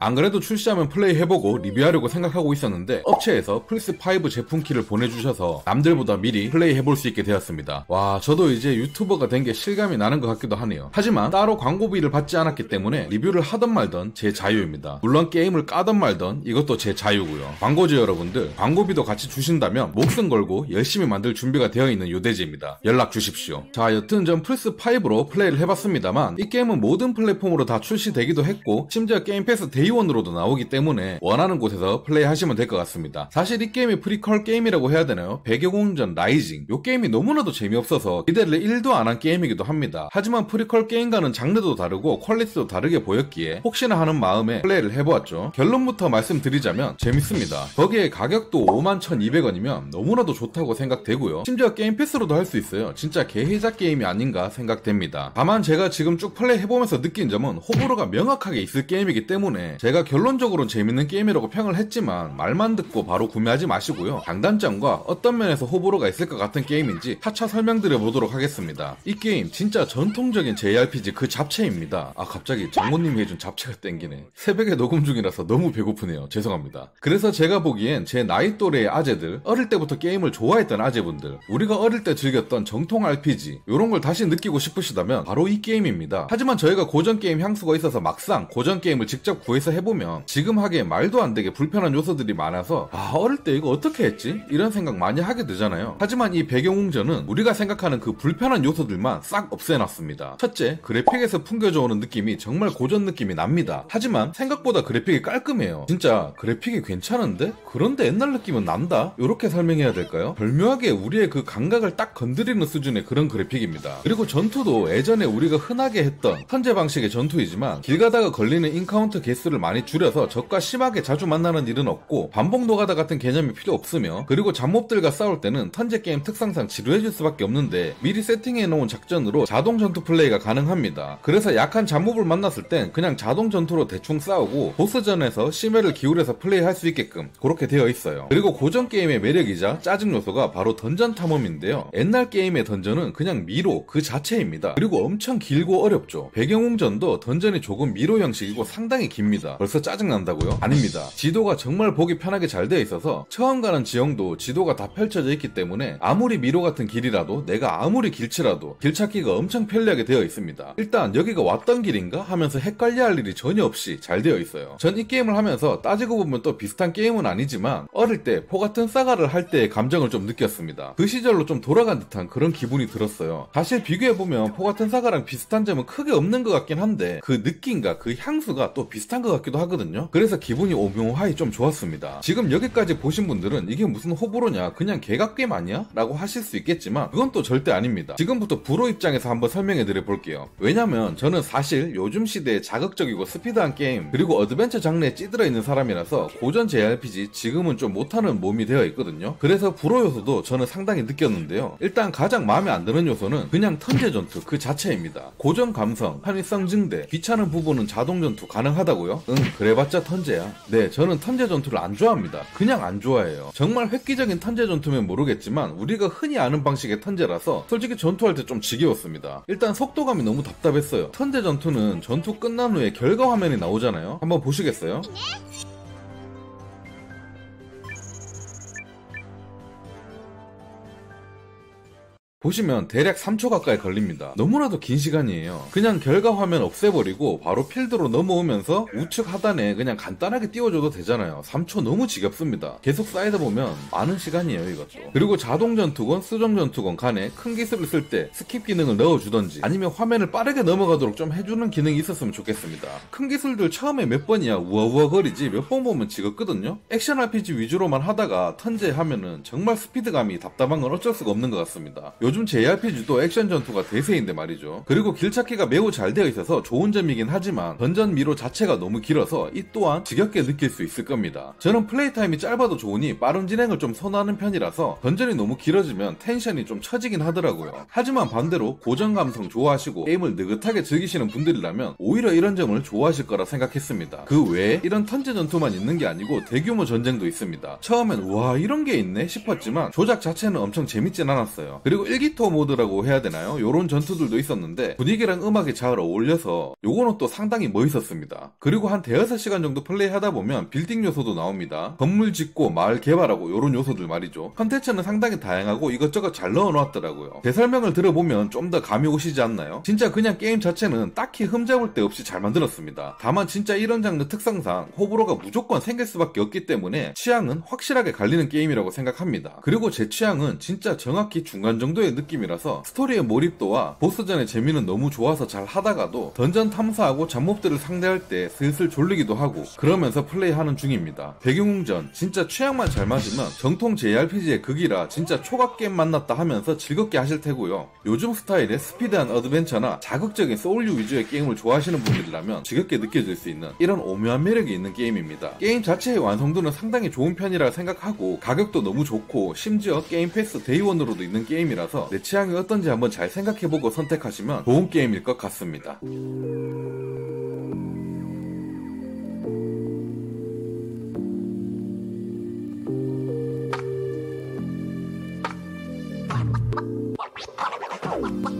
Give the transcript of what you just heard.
안 그래도 출시하면 플레이해보고 리뷰하려고 생각하고 있었는데 업체에서 플스5 제품키를 보내주셔서 남들보다 미리 플레이해볼 수 있게 되었습니다. 와, 저도 이제 유튜버가 된 게 실감이 나는 것 같기도 하네요. 하지만 따로 광고비를 받지 않았기 때문에 리뷰를 하던 말던 제 자유입니다. 물론 게임을 까던 말던 이것도 제 자유고요. 광고주 여러분들, 광고비도 같이 주신다면 목숨 걸고 열심히 만들 준비가 되어 있는 요대지입니다. 연락 주십시오. 자, 여튼 전 플스5로 플레이를 해봤습니다만 이 게임은 모든 플랫폼으로 다 출시되기도 했고 심지어 게임 패스 데이원으로도 나오기 때문에 원하는 곳에서 플레이하시면 될 것 같습니다. 사실 이 게임이 프리퀄 게임이라고 해야 되나요? 배경공전 라이징, 이 게임이 너무나도 재미없어서 기대를 1도 안 한 게임이기도 합니다. 하지만 프리퀄 게임과는 장르도 다르고 퀄리티도 다르게 보였기에 혹시나 하는 마음에 플레이를 해보았죠. 결론부터 말씀드리자면 재밌습니다. 거기에 가격도 51,200원이면 너무나도 좋다고 생각되고요. 심지어 게임 패스로도 할 수 있어요. 진짜 개회작 게임이 아닌가 생각됩니다. 다만 제가 지금 쭉 플레이 해보면서 느낀 점은 호불호가 명확하게 있을 게임이기 때문에 제가 결론적으로는 재밌는 게임이라고 평을 했지만 말만 듣고 바로 구매하지 마시고요. 장단점과 어떤 면에서 호불호가 있을 것 같은 게임인지 차차 설명드려 보도록 하겠습니다. 이 게임 진짜 전통적인 JRPG 그 잡채입니다. 아, 갑자기 장모님이 해준 잡채가 땡기네. 새벽에 녹음 중이라서 너무 배고프네요. 죄송합니다. 그래서 제가 보기엔 제 나이 또래의 아재들, 어릴 때부터 게임을 좋아했던 아재분들, 우리가 어릴 때 즐겼던 정통 RPG 이런 걸 다시 느끼고 싶으시다면 바로 이 게임입니다. 하지만 저희가 고전 게임 향수가 있어서 막상 고전 게임을 직접 구해서 해보면 지금 하기에 말도 안 되게 불편한 요소들이 많아서 아, 어릴 때 이거 어떻게 했지? 이런 생각 많이 하게 되잖아요. 하지만 이 배경웅전은 우리가 생각하는 그 불편한 요소들만 싹 없애놨습니다. 첫째, 그래픽에서 풍겨져 오는 느낌이 정말 고전 느낌이 납니다. 하지만 생각보다 그래픽이 깔끔해요. 진짜 그래픽이 괜찮은데? 그런데 옛날 느낌은 난다? 이렇게 설명해야 될까요? 절묘하게 우리의 그 감각을 딱 건드리는 수준의 그런 그래픽입니다. 그리고 전투도 예전에 우리가 흔하게 했던 선제 방식의 전투이지만 길 가다가 걸리는 인카운터 개수를 많이 줄여서 적과 심하게 자주 만나는 일은 없고 반복 노가다 같은 개념이 필요 없으며, 그리고 잡몹들과 싸울 때는 턴제 게임 특성상 지루해질 수밖에 없는데 미리 세팅해 놓은 작전으로 자동 전투 플레이가 가능합니다. 그래서 약한 잡몹을 만났을 땐 그냥 자동 전투로 대충 싸우고 보스전에서 심혈을 기울여서 플레이할 수 있게끔 그렇게 되어 있어요. 그리고 고전 게임의 매력이자 짜증 요소가 바로 던전 탐험인데요. 옛날 게임의 던전은 그냥 미로 그 자체입니다. 그리고 엄청 길고 어렵죠. 배경웅전도 던전이 조금 미로 형식이고 상당히 깁니다. 벌써 짜증난다고요? 아닙니다. 지도가 정말 보기 편하게 잘 되어 있어서 처음 가는 지형도 지도가 다 펼쳐져 있기 때문에 아무리 미로 같은 길이라도 내가 아무리 길치라도 길 찾기가 엄청 편리하게 되어 있습니다. 일단 여기가 왔던 길인가 하면서 헷갈려할 일이 전혀 없이 잘 되어 있어요. 전 이 게임을 하면서 따지고 보면 또 비슷한 게임은 아니지만 어릴 때 포 같은 사과를 할 때의 감정을 좀 느꼈습니다. 그 시절로 좀 돌아간 듯한 그런 기분이 들었어요. 사실 비교해보면 포 같은 사과랑 비슷한 점은 크게 없는 것 같긴 한데 그 느낌과 그 향수가 또 비슷한 것 같기도 하거든요. 그래서 기분이 오묘하이 좀 좋았습니다. 지금 여기까지 보신 분들은 이게 무슨 호불호냐, 그냥 개각게임 아니야? 라고 하실 수 있겠지만 그건 또 절대 아닙니다. 지금부터 불호 입장에서 한번 설명해 드려 볼게요. 왜냐면 저는 사실 요즘 시대에 자극적이고 스피드한 게임 그리고 어드벤처 장르에 찌들어 있는 사람이라서 고전 JRPG 지금은 좀 못하는 몸이 되어 있거든요. 그래서 불호 요소도 저는 상당히 느꼈는데요. 일단 가장 마음에 안 드는 요소는 그냥 턴제 전투 그 자체입니다. 고전 감성, 편의성 증대, 귀찮은 부분은 자동 전투 가능하다고요? 응, 그래봤자 턴제야. 네, 저는 턴제 전투를 안 좋아합니다. 그냥 안 좋아해요. 정말 획기적인 턴제 전투면 모르겠지만 우리가 흔히 아는 방식의 턴제라서 솔직히 전투할 때 좀 지겨웠습니다. 일단 속도감이 너무 답답했어요. 턴제 전투는 전투 끝난 후에 결과 화면이 나오잖아요. 한번 보시겠어요? 보시면 대략 3초 가까이 걸립니다. 너무나도 긴 시간이에요. 그냥 결과 화면 없애버리고 바로 필드로 넘어오면서 우측 하단에 그냥 간단하게 띄워줘도 되잖아요. 3초 너무 지겹습니다. 계속 쌓이다 보면 많은 시간이에요, 이것도. 그리고 자동 전투건 수정 전투건 간에 큰 기술을 쓸 때 스킵 기능을 넣어주던지 아니면 화면을 빠르게 넘어가도록 좀 해주는 기능이 있었으면 좋겠습니다. 큰 기술들 처음에 몇 번이야 우아우아 거리지 몇 번 보면 지겹거든요. 액션 RPG 위주로만 하다가 턴제 하면은 정말 스피드감이 답답한 건 어쩔 수가 없는 것 같습니다. 요즘 JRPG도 액션 전투가 대세인데 말이죠. 그리고 길찾기가 매우 잘 되어 있어서 좋은 점이긴 하지만 던전 미로 자체가 너무 길어서 이 또한 지겹게 느낄 수 있을 겁니다. 저는 플레이 타임이 짧아도 좋으니 빠른 진행을 좀 선호하는 편이라서 던전이 너무 길어지면 텐션이 좀 처지긴 하더라고요. 하지만 반대로 고전 감성 좋아하시고 게임을 느긋하게 즐기시는 분들이라면 오히려 이런 점을 좋아하실 거라 생각했습니다. 그 외에 이런 턴제 전투만 있는 게 아니고 대규모 전쟁도 있습니다. 처음엔 와 이런 게 있네 싶었지만 조작 자체는 엄청 재밌진 않았어요. 그리고 활기토 모드라고 해야 되나요? 요런 전투들도 있었는데 분위기랑 음악이 잘 어울려서 요거는 또 상당히 멋있었습니다. 그리고 한 대여섯 시간 정도 플레이하다 보면 빌딩 요소도 나옵니다. 건물 짓고 마을 개발하고 요런 요소들 말이죠. 컨텐츠는 상당히 다양하고 이것저것 잘 넣어놨더라고요. 제 설명을 들어보면 좀 더 감이 오시지 않나요? 진짜 그냥 게임 자체는 딱히 흠잡을 데 없이 잘 만들었습니다. 다만 진짜 이런 장르 특성상 호불호가 무조건 생길 수밖에 없기 때문에 취향은 확실하게 갈리는 게임이라고 생각합니다. 그리고 제 취향은 진짜 정확히 중간 정도의 느낌이라서 스토리의 몰입도와 보스전의 재미는 너무 좋아서 잘 하다가도 던전 탐사하고 잡몹들을 상대할 때 슬슬 졸리기도 하고 그러면서 플레이하는 중입니다. 배경웅전 진짜 취향만 잘 맞으면 정통 JRPG의 극이라 진짜 초밥 게임 만났다 하면서 즐겁게 하실 테고요. 요즘 스타일의 스피드한 어드벤처나 자극적인 소울류 위주의 게임을 좋아하시는 분들이라면 지겹게 느껴질 수 있는 이런 오묘한 매력이 있는 게임입니다. 게임 자체의 완성도는 상당히 좋은 편이라 생각하고 가격도 너무 좋고 심지어 게임 패스 데이원으로도 있는 게임이라서 내 취향이 어떤지 한번 잘 생각해보고 선택하시면 좋은 게임일 것 같습니다. What?